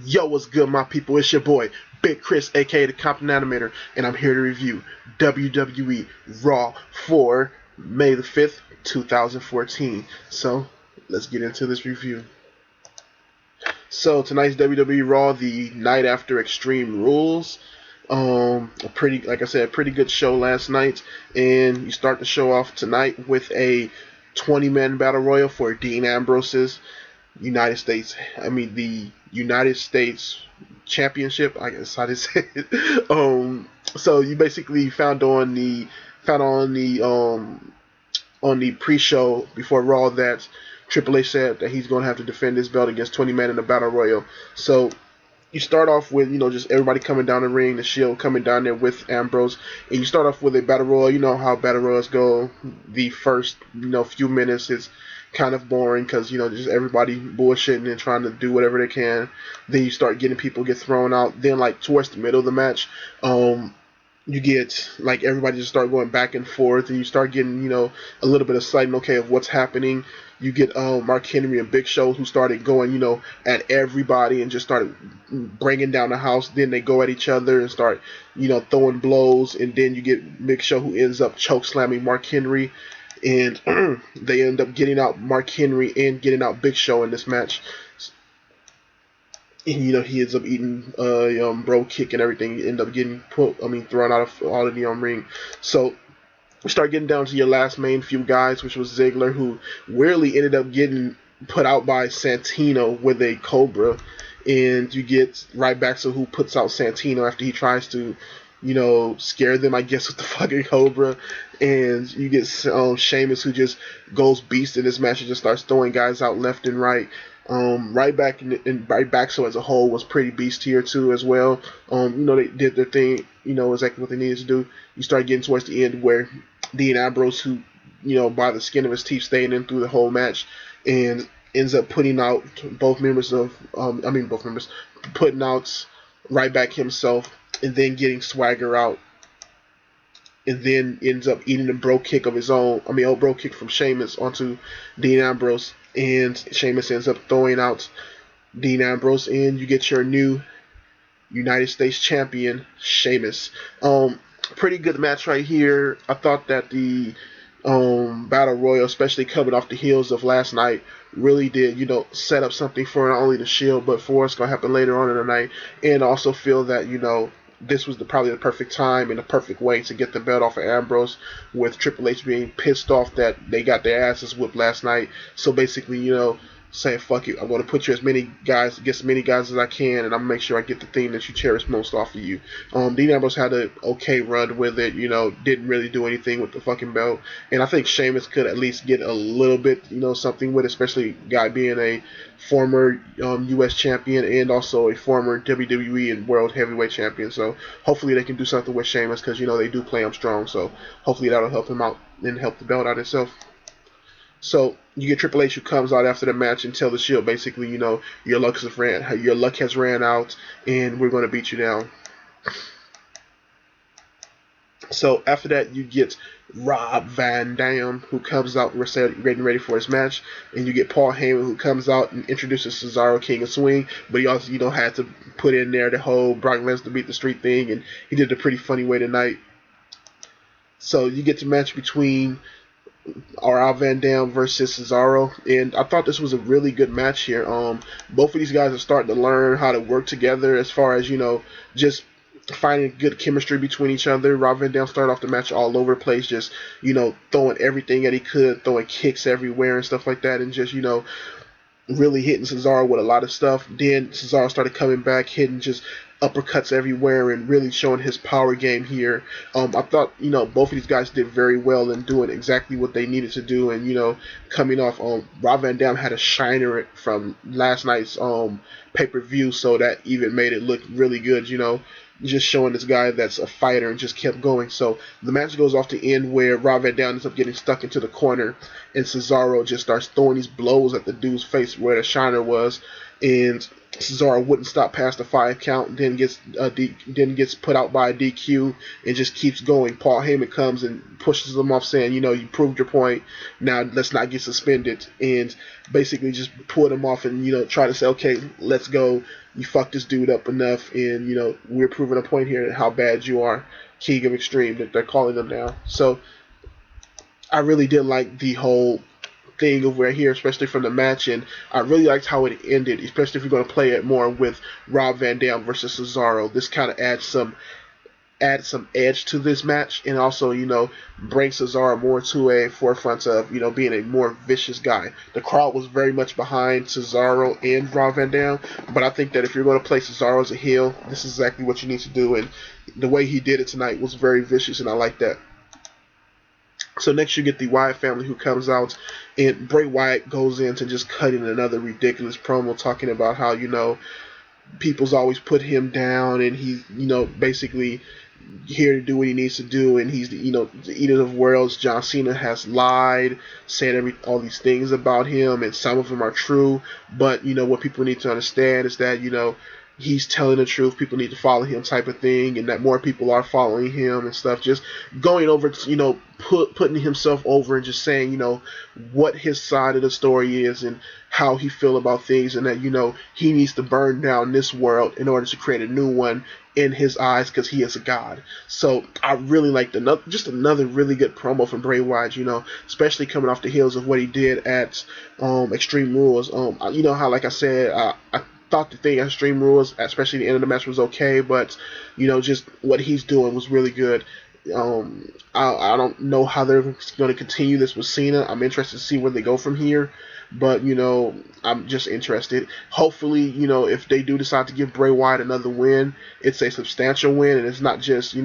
Yo, what's good, my people? It's your boy, Big Chris, aka the Compton Animator, and I'm here to review WWE Raw for May the 5th, 2014. So, let's get into this review. So, tonight's WWE Raw, the night after Extreme Rules. A pretty, like I said, a pretty good show last night, and you start the show off tonight with a 20-man battle royal for Dean Ambrose's the United States Championship. I guess how to say it. So you basically found on the pre-show before Raw that Triple H said that he's going to have to defend his belt against 20 men in the Battle Royal. So you start off with, just everybody coming down the ring, the Shield coming down there with Ambrose, and you start off with a Battle Royal. You know how Battle Royals go. The first, few minutes is kind of boring because, just everybody bullshitting and trying to do whatever they can. Then you start getting people get thrown out. Then, like, towards the middle of the match, you get, like, everybody just start going back and forth, and you start getting, a little bit of sight, okay, of what's happening. You get Mark Henry and Big Show who started going, at everybody and just started bringing down the house. Then they go at each other and start, throwing blows. And then you get Big Show who ends up choke slamming Mark Henry. And they end up getting out Mark Henry and getting out Big Show in this match. And, he ends up eating bro kick and everything. He end up getting thrown out of the ring. So we start getting down to your last main few guys, which was Ziggler, who weirdly ended up getting put out by Santino with a Cobra. And you get Ryback, who puts out Santino after he tries to, scare them, I guess, with the fucking Cobra. And you get Sheamus, who just goes beast in this match and just starts throwing guys out left and right. Ryback, so as a whole, was pretty beast here too as well. They did their thing, exactly what they needed to do. You start getting towards the end where Dean Ambrose, who, by the skin of his teeth, staying in through the whole match, and ends up putting out putting out Ryback himself, and then getting Swagger out, and then ends up eating a bro kick of his own. Bro kick from Sheamus onto Dean Ambrose, and Sheamus ends up throwing out Dean Ambrose, and you get your new United States champion, Sheamus. Pretty good match right here. I thought that the Battle Royal, especially coming off the heels of last night, really did, set up something for not only the Shield, but for what's going to happen later on in the night. And also feel that, this was probably the perfect time and the perfect way to get the belt off of Ambrose, with Triple H being pissed off that they got their asses whipped last night. So basically, saying, fuck you, I'm going to put you get as many guys as I can, and I'm going to make sure I get the thing that you cherish most off of you. Dean Ambrose had an okay run with it, didn't really do anything with the fucking belt. And I think Sheamus could at least get a little bit, something with it, especially guy being a former U.S. champion and also a former WWE and World Heavyweight champion. So hopefully they can do something with Sheamus, because, they do play him strong. So hopefully that'll help him out and help the belt out itself. So you get Triple H, who comes out after the match and tell the Shield basically, your luck has ran out, and we're going to beat you down. So after that, you get Rob Van Dam, who comes out getting ready for his match, and you get Paul Heyman, who comes out and introduces Cesaro, King of Swing, but he also, had to put in there the whole Brock Lesnar beat the street thing, and he did it a pretty funny way tonight. So you get the match between Rob Van Dam versus Cesaro, and I thought this was a really good match here. Both of these guys are starting to learn how to work together, as far as, just finding good chemistry between each other. Rob Van Dam started off the match all over the place, just, throwing everything that he could, throwing kicks everywhere and stuff like that, and just, really hitting Cesaro with a lot of stuff. Then Cesaro started coming back, hitting just uppercuts everywhere and really showing his power game here. I thought, both of these guys did very well in doing exactly what they needed to do. And, coming off, Rob Van Dam had a shiner from last night's pay-per-view, so that even made it look really good, just showing this guy that's a fighter, and just kept going. So the match goes off to end where Rob Van Dam ends up getting stuck into the corner, and Cesaro just starts throwing these blows at the dude's face where the shiner was, and Cesaro wouldn't stop past the 5 count, then gets put out by a DQ, and just keeps going. Paul Heyman comes and pushes him off, saying, you proved your point, now let's not get suspended. And basically just pulled him off and try to say, okay, let's go. You fucked this dude up enough, and we're proving a point here how bad you are, King of Extreme that they're calling them now. So I really did like the whole thing over here, especially from the match, and I really liked how it ended, especially if you're going to play it more with Rob Van Dam versus Cesaro. This kind of adds some edge to this match, and also brings Cesaro more to a forefront of being a more vicious guy. The crowd was very much behind Cesaro and Rob Van Dam, but I think that if you're going to play Cesaro as a heel, this is exactly what you need to do, and the way he did it tonight was very vicious, and I like that. So next you get the Wyatt family, who comes out, and Bray Wyatt goes into just cutting another ridiculous promo talking about how people's always put him down, and he's basically here to do what he needs to do, and he's the eater of worlds. John Cena has lied, said all these things about him, and some of them are true, but what people need to understand is that he's telling the truth. People need to follow him, type of thing, and that more people are following him and stuff. Just going over, putting himself over and just saying, what his side of the story is and how he feel about things, and that he needs to burn down this world in order to create a new one in his eyes, because he is a god. So I really liked another really good promo from Bray Wyatt. Especially coming off the heels of what he did at Extreme Rules. How, like I said, I thought the thing at Extreme Rules, especially the end of the match, was okay, but just what he's doing was really good. I don't know how they're going to continue this with Cena. I'm interested to see where they go from here, but I'm just interested. Hopefully, if they do decide to give Bray Wyatt another win, it's a substantial win, and it's not just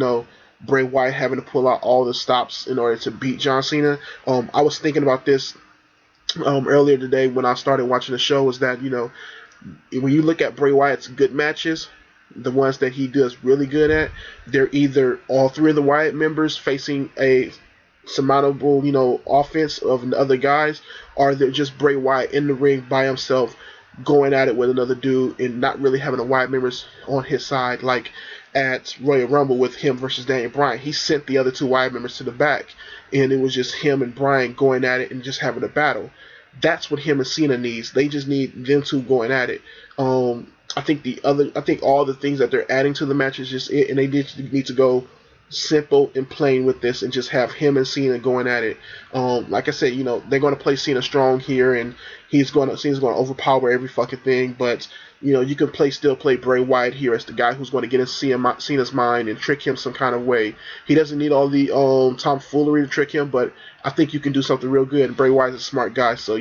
Bray Wyatt having to pull out all the stops in order to beat John Cena. I was thinking about this earlier today when I started watching the show. Was that when you look at Bray Wyatt's good matches, the ones that he does really good at, they're either all three of the Wyatt members facing a surmountable, offense of the other guys, or they're just Bray Wyatt in the ring by himself, going at it with another dude and not really having the Wyatt members on his side, like at Royal Rumble with him versus Daniel Bryan. He sent the other two Wyatt members to the back, and it was just him and Bryan going at it and just having a battle. That's what him and Cena needs. They just need them two going at it. I think all the things that they're adding to the match is just it, and they need to go simple and plain with this and just have him and Cena going at it. Like I said, they're going to play Cena strong here, and Cena's going to overpower every fucking thing. But you can still play Bray Wyatt here as the guy who's going to get in Cena's mind and trick him some kind of way. He doesn't need all the tomfoolery to trick him, but I think you can do something real good. And Bray Wyatt's a smart guy, so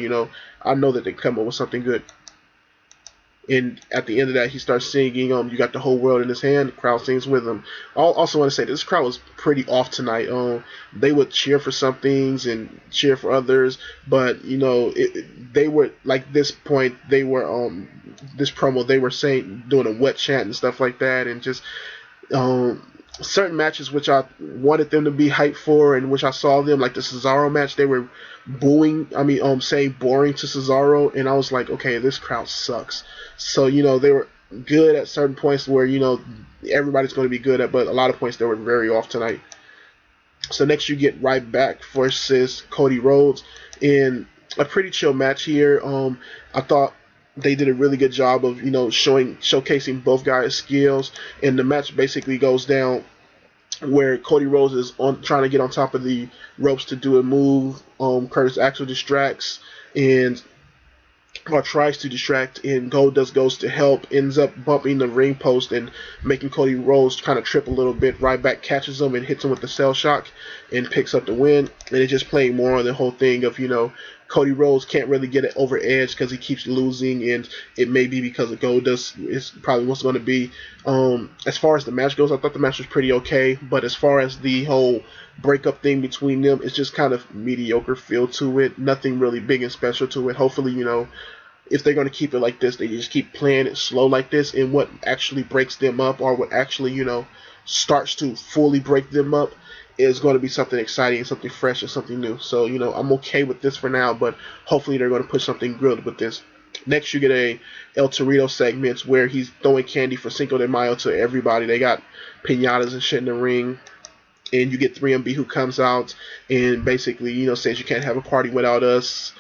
I know that they can come up with something good. And at the end of that, he starts singing, you got the whole world in his hand. The crowd sings with him. I also want to say this crowd was pretty off tonight. They would cheer for some things and cheer for others, but they were like this point. They were this promo. They were doing a wet chant and stuff like that, and just certain matches which I wanted them to be hyped for, and which I saw them, like the Cesaro match, they were booing. Saying boring to Cesaro, and I was like, okay, this crowd sucks. So they were good at certain points where everybody's going to be good at, but a lot of points they were very off tonight. So next you get Ryback versus Cody Rhodes in a pretty chill match here. I thought they did a really good job of showcasing both guys' skills, and the match basically goes down where Cody Rhodes is trying to get on top of the ropes to do a move. Curtis Axel distracts or tries to distract, and Goldust goes to help, ends up bumping the ring post and making Cody Rhodes kind of trip a little bit. Ryback catches him and hits him with the cell shock and picks up the win. And it's just playing more on the whole thing of Cody Rhodes can't really get it over edge because he keeps losing, and it may be because of Goldust is probably what's going to be. As far as the match goes, I thought the match was pretty okay, but as far as the whole breakup thing between them, it's just kind of mediocre feel to it. Nothing really big and special to it. Hopefully, if they're going to keep it like this, they just keep playing it slow like this, and what actually breaks them up, or what actually, starts to fully break them up, is going to be something exciting, something fresh, and something new. So, I'm okay with this for now, but hopefully they're going to put something good with this. Next, you get a El Torito segment where he's throwing candy for Cinco de Mayo to everybody. They got piñatas and shit in the ring. And you get 3MB who comes out and basically, says you can't have a party without us.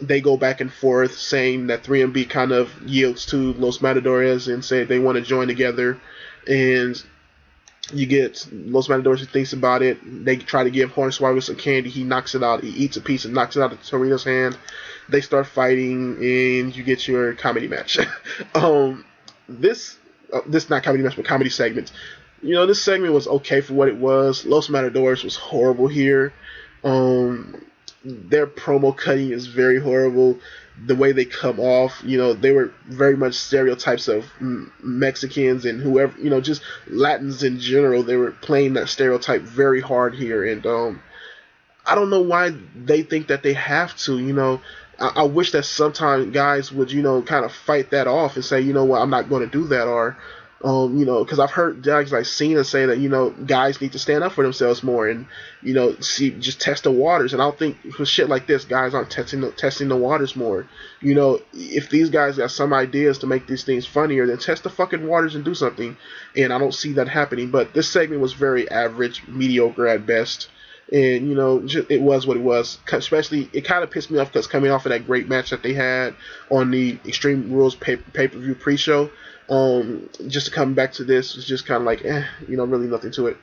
they go back and forth saying that 3MB kind of yields to Los Matadores and say they want to join together. And you get Los Matadores who thinks about it. They try to give Hornswoggle some candy. He knocks it out. He eats a piece and knocks it out of Torito's hand. They start fighting, and you get your comedy match. um, this not comedy match, but comedy segment. This segment was okay for what it was. Los Matadores was horrible here. Their promo cutting is very horrible. The way they come off, they were very much stereotypes of Mexicans and whoever, just Latins in general. They were playing that stereotype very hard here, and I don't know why they think that they have to. I wish that sometimes guys would, kind of fight that off and say, what, I'm not going to do that, or because I've heard guys like Cena say that guys need to stand up for themselves more and just test the waters. And I don't think for shit like this, guys aren't testing the waters more. If these guys got some ideas to make these things funnier, then test the fucking waters and do something. And I don't see that happening. But this segment was very average, mediocre at best. And it was what it was. Especially, it kind of pissed me off because coming off of that great match that they had on the Extreme Rules pay-per-view pre-show. Just to come back to this was just kind of like, really nothing to it.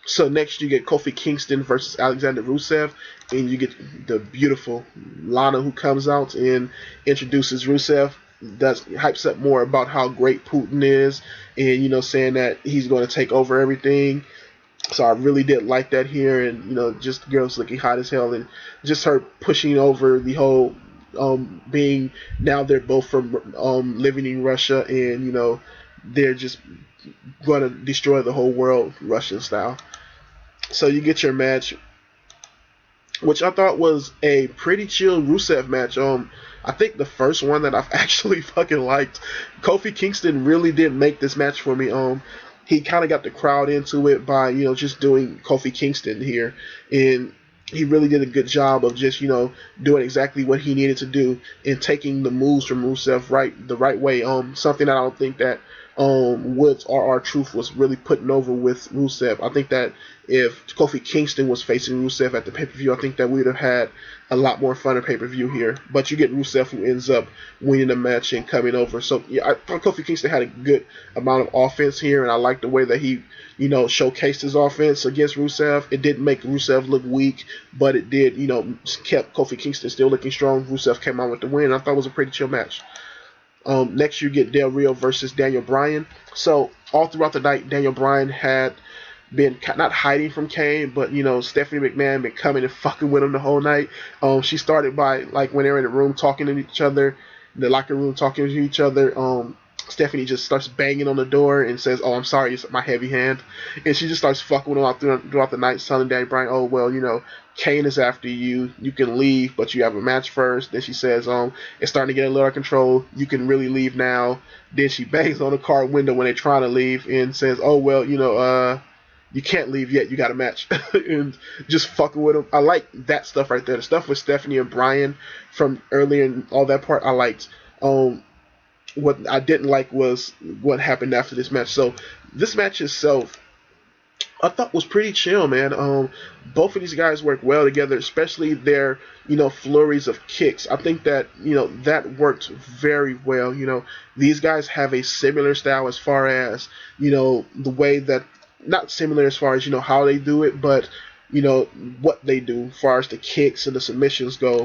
So next you get Kofi Kingston versus Alexander Rusev, and you get the beautiful Lana who comes out and introduces Rusev. That hypes up more about how great Putin is, and saying that he's going to take over everything. So I really did like that here, and just girls looking hot as hell, and just her pushing over the whole being now they're both from living in Russia, and they're just going to destroy the whole world Russian style. So you get your match, which I thought was a pretty chill Rusev match. I think the first one that I've actually fucking liked. Kofi Kingston really did make this match for me. He kind of got the crowd into it by just doing Kofi Kingston here, and he really did a good job of just doing exactly what he needed to do and taking the moves from Rusev the right way. Something that I don't think that Woods or R-Truth was really putting over with Rusev. I think that if Kofi Kingston was facing Rusev at the pay-per-view, I think that we would have had a lot more fun at pay-per-view here. But you get Rusev who ends up winning the match and coming over. So yeah, I thought Kofi Kingston had a good amount of offense here, and I like the way that he showcased his offense against Rusev. It didn't make Rusev look weak, but it did, kept Kofi Kingston still looking strong. Rusev came out with the win. I thought it was a pretty chill match. Next, you get Del Rio versus Daniel Bryan. So all throughout the night, Daniel Bryan had been not hiding from Kane, but Stephanie McMahon been coming and fucking with him the whole night. She started by when they were in the room talking to each other, in the locker room talking to each other. Stephanie just starts banging on the door and says, "Oh, I'm sorry, it's my heavy hand," and she just starts fucking with him throughout the night, telling Daniel Bryan, "Oh well, Kane is after you. You can leave, but you have a match first." Then she says, "It's starting to get a little out of control. You can really leave now." Then she bangs on the car window when they're trying to leave and says, "Oh well, you can't leave yet. You got a match," and just fucking with him. I like that stuff right there. The stuff with Stephanie and Bryan from earlier and all that part I liked. What I didn't like was what happened after this match. So this match itself, I thought was pretty chill, man. Both of these guys work well together, especially their, flurries of kicks. I think that, that worked very well. These guys have a similar style as far as, the way that, not similar as far as, how they do it, but, what they do as far as the kicks and the submissions go.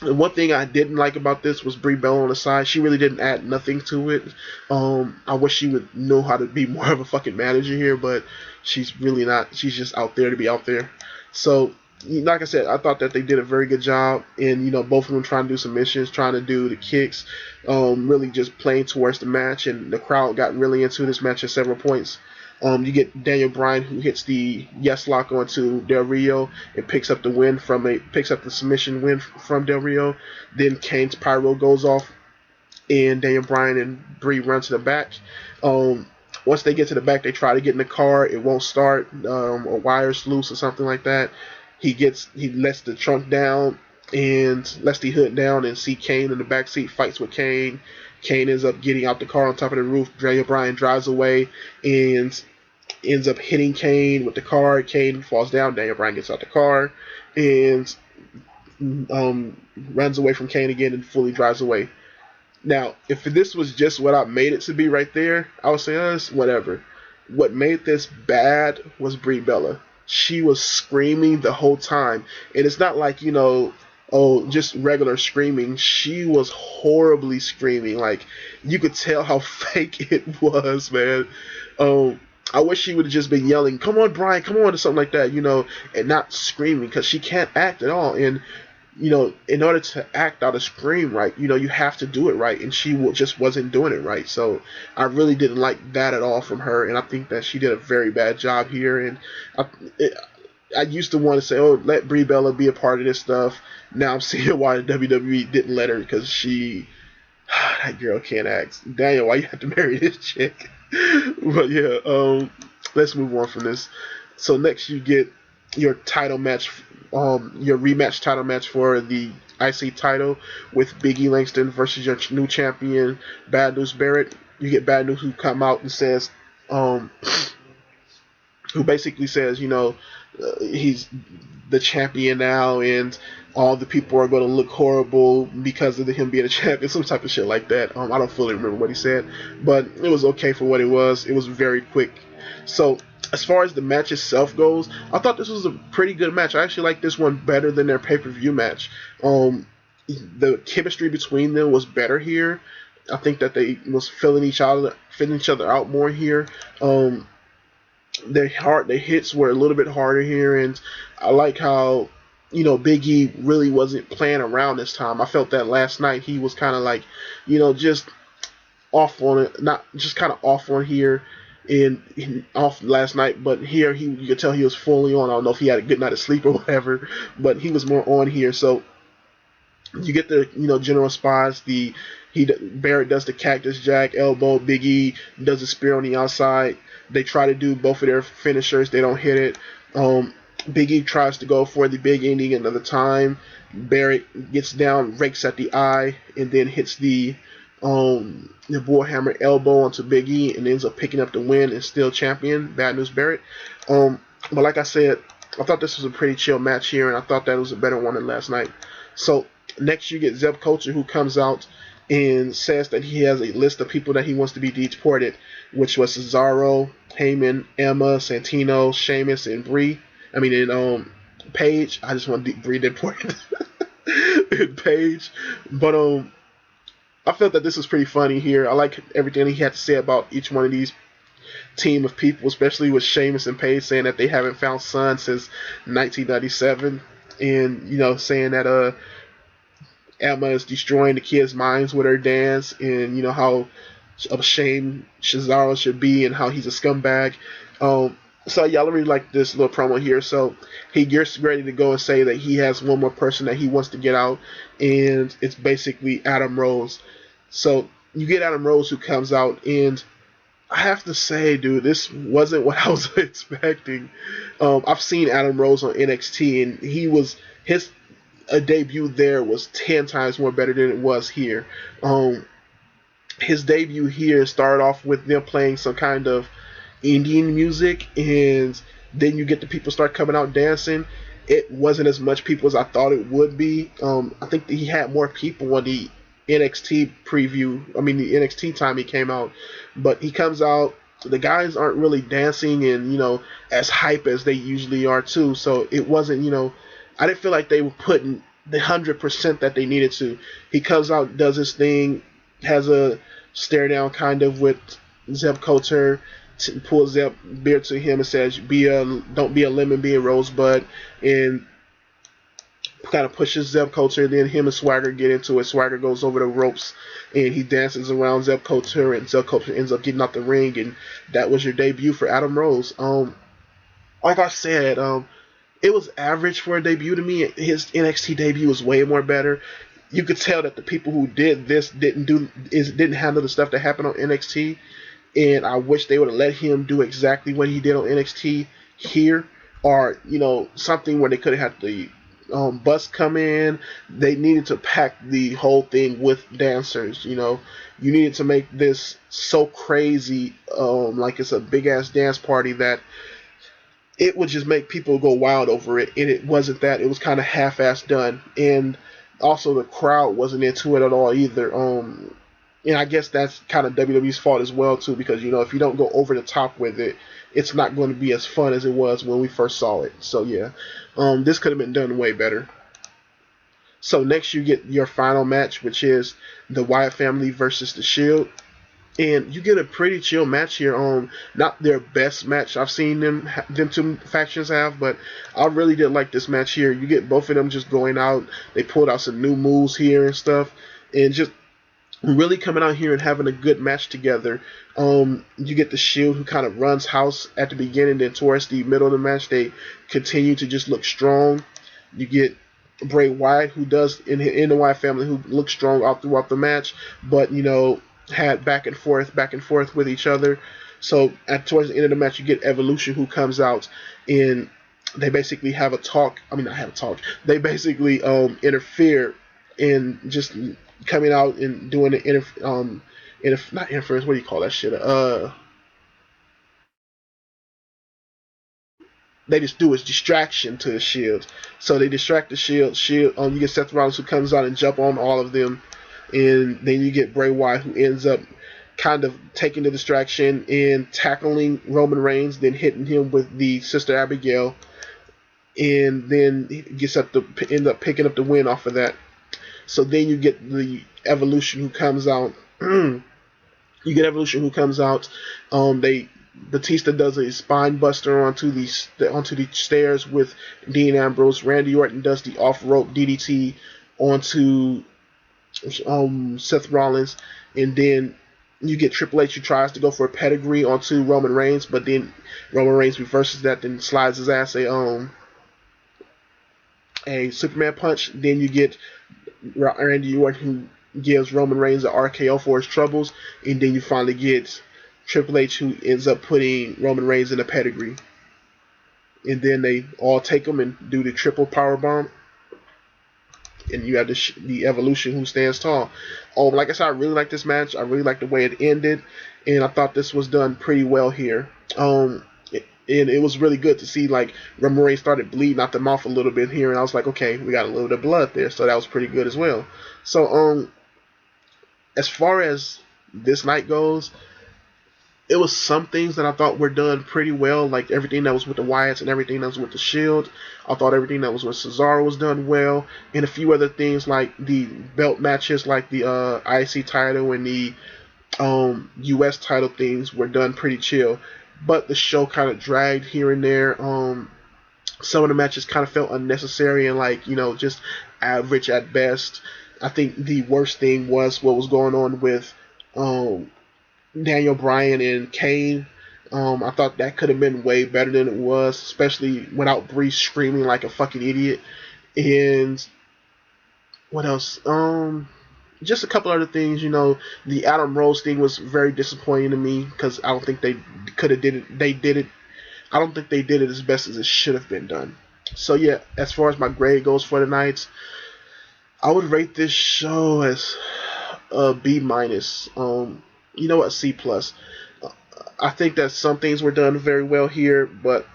And one thing I didn't like about this was Brie Bella on the side. She really didn't add nothing to it. I wish she would know how to be more of a fucking manager here, but she's really not. She's just out there to be out there. So, like I said, I thought that they did a very good job in, both of them trying to do submissions, trying to do the kicks, really just playing towards the match, and the crowd got really into this match at several points. You get Daniel Bryan who hits the yes lock onto Del Rio and picks up the submission win from Del Rio. Then Kane's pyro goes off, and Daniel Bryan and Brie run to the back. Once they get to the back, they try to get in the car. It won't start. A wire's loose or something like that. He lets the trunk down and lets the hood down and see Kane in the back seat, fights with Kane. Kane ends up getting out the car on top of the roof. Daniel Bryan drives away and ends up hitting Kane with the car. Kane falls down. Daniel Bryan gets out the car. And runs away from Kane again and fully drives away. Now, if this was just what I made it to be right there, I would say, it's whatever. What made this bad was Brie Bella. She was screaming the whole time. And it's not like, oh, just regular screaming. She was horribly screaming. Like, you could tell how fake it was, man. I wish she would have just been yelling, "Come on, Brian, come on," or something like that, and not screaming, because she can't act at all. And in order to act out a scream right, you have to do it right, and she just wasn't doing it right. So I really didn't like that at all from her, and I think that she did a very bad job here. And I, it, I used to want to say, oh, let Brie Bella be a part of this stuff. Now I'm seeing why the WWE didn't let her, because that girl can't act. Daniel, why you have to marry this chick? But yeah, let's move on from this. So next you get your title match, your rematch title match for the IC title with Big E Langston versus your new champion Bad News Barrett. You get Bad News, who come out and says, who basically says, he's the champion now, and all the people are going to look horrible because of him being a champion, some type of shit like that. I don't fully remember what he said, but it was okay for what it was. It was very quick. So as far as the match itself goes, I thought this was a pretty good match. I actually like this one better than their pay-per-view match. The chemistry between them was better here. I think that they was filling each other out more here. Their hits were a little bit harder here, and I like how Big E really wasn't playing around this time. I felt that last night he was kind of like just off on it, not just kind of off on here and off last night, but here you could tell he was fully on. I don't know if he had a good night of sleep or whatever, but he was more on here. So you get the general spots. Barrett does the cactus jack elbow. Big E does the spear on the outside. They try to do both of their finishers. They don't hit it. Big E tries to go for the big ending another time. Barrett gets down, rakes at the eye, and then hits the Warhammer elbow onto Big E, and ends up picking up the win and still champion. Bad News Barrett. But like I said, I thought this was a pretty chill match here, and I thought that was a better one than last night. So next you get Zeb Coulter, who comes out and says that he has a list of people that he wants to be deported, which was Cesaro, Heyman, Emma, Santino, Sheamus, and Brie. I mean, in Paige. I just want Brie deported. In Paige. But I felt that this was pretty funny here. I like everything he had to say about each one of these team of people, especially with Sheamus and Paige saying that they haven't found Sun since 1997, and saying that Emma is destroying the kids' minds with her dance, and how ashamed Cesaro should be, and how he's a scumbag. So yeah, I really like this little promo here. So he gets ready to go and say that he has one more person that he wants to get out, and it's basically Adam Rose. So you get Adam Rose, who comes out, and I have to say, dude, this wasn't what I was expecting. I've seen Adam Rose on NXT, and his debut there was 10 times more better than it was here. His debut here started off with them playing some kind of Indian music, and then you get the people start coming out dancing. It wasn't as much people as I thought it would be. I think that he had more people on the NXT preview. I mean, the NXT time he came out, but he comes out. The guys aren't really dancing and as hype as they usually are too. So it wasn't I didn't feel like they were putting the 100% that they needed to. He comes out, does his thing, has a stare down kind of with Zeb Coulter, pulls Zeb beard to him and says, "Don't be a lemon, be a rosebud," and kind of pushes Zeb Coulter. Then him and Swagger get into it. Swagger goes over the ropes and he dances around Zeb Coulter, and Zeb Coulter ends up getting out the ring, and that was your debut for Adam Rose. Like I said, it was average for a debut to me. His NXT debut was way more better. You could tell that the people who did this didn't handle the stuff that happened on NXT, and I wish they would have let him do exactly what he did on NXT here, or something where they could have had the bus come in. They needed to pack the whole thing with dancers. You needed to make this so crazy, like it's a big ass dance party that it would just make people go wild over it, and it wasn't that. It was kind of half-assed done, and also the crowd wasn't into it at all either. And I guess that's kind of WWE's fault as well too, because if you don't go over the top with it, it's not going to be as fun as it was when we first saw it. So yeah, this could have been done way better. So next you get your final match, which is the Wyatt family versus the Shield. And you get a pretty chill match here. Not their best match I've seen them two factions have, but I really did like this match here. You get both of them just going out. They pulled out some new moves here and stuff, and just really coming out here and having a good match together. You get the Shield, who kind of runs house at the beginning, then towards the middle of the match they continue to just look strong. You get Bray Wyatt, who does in the Wyatt family, who looks strong all throughout the match, but had back and forth with each other. So towards the end of the match, you get Evolution, who comes out, and they basically have a talk. I mean, not have a talk. They basically interfere in just coming out and doing the not interference. What do you call that shit? They just do is distraction to the Shield. So they distract the Shield. You get Seth Rollins, who comes out and jump on all of them, and then you get Bray Wyatt, who ends up kind of taking the distraction and tackling Roman Reigns, then hitting him with the Sister Abigail, and then he end up picking up the win off of that. So then you get the Evolution, who comes out. You get Evolution, who comes out. Batista does a spine buster onto the stairs with Dean Ambrose. Randy Orton does the off rope DDT onto Seth Rollins, and then you get Triple H, who tries to go for a pedigree onto Roman Reigns, but then Roman Reigns reverses that, then slides his ass a Superman punch. Then you get Randy Orton, who gives Roman Reigns an RKO for his troubles, and then you finally get Triple H, who ends up putting Roman Reigns in a pedigree. And then they all take him and do the triple power bomb. And you have the Evolution, who stands tall. Like I said, I really like this match. I really like the way it ended, and I thought this was done pretty well here. And it was really good to see, like, Roman Reigns started bleeding out the mouth a little bit here, and I was like, okay, we got a little bit of blood there, so that was pretty good as well. So as far as this night goes, it was some things that I thought were done pretty well, like everything that was with the Wyatts and everything that was with the Shield. I thought everything that was with Cesaro was done well, and a few other things like the belt matches, like the IC title and the US title things were done pretty chill. But the show kind of dragged here and there. Some of the matches kind of felt unnecessary and just average at best. I think the worst thing was what was going on with Daniel Bryan and Kane. I thought that could have been way better than it was, especially without Bree screaming like a fucking idiot. And what else? Just a couple other things. The Adam Rose thing was very disappointing to me because I don't think they could have did it. They did it. I don't think they did it as best as it should have been done. So yeah, as far as my grade goes for the night, I would rate this show as a B minus. C plus. I think that some things were done very well here, but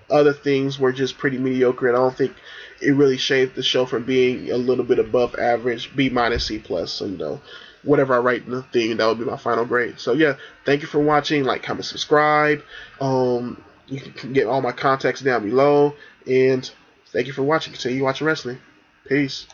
other things were just pretty mediocre, and I don't think it really shaved the show from being a little bit above average. B minus, C plus. So whatever I write in the thing, that would be my final grade. So yeah, thank you for watching. Like, comment, subscribe. You can get all my contacts down below, and thank you for watching. Continue watching wrestling. Peace.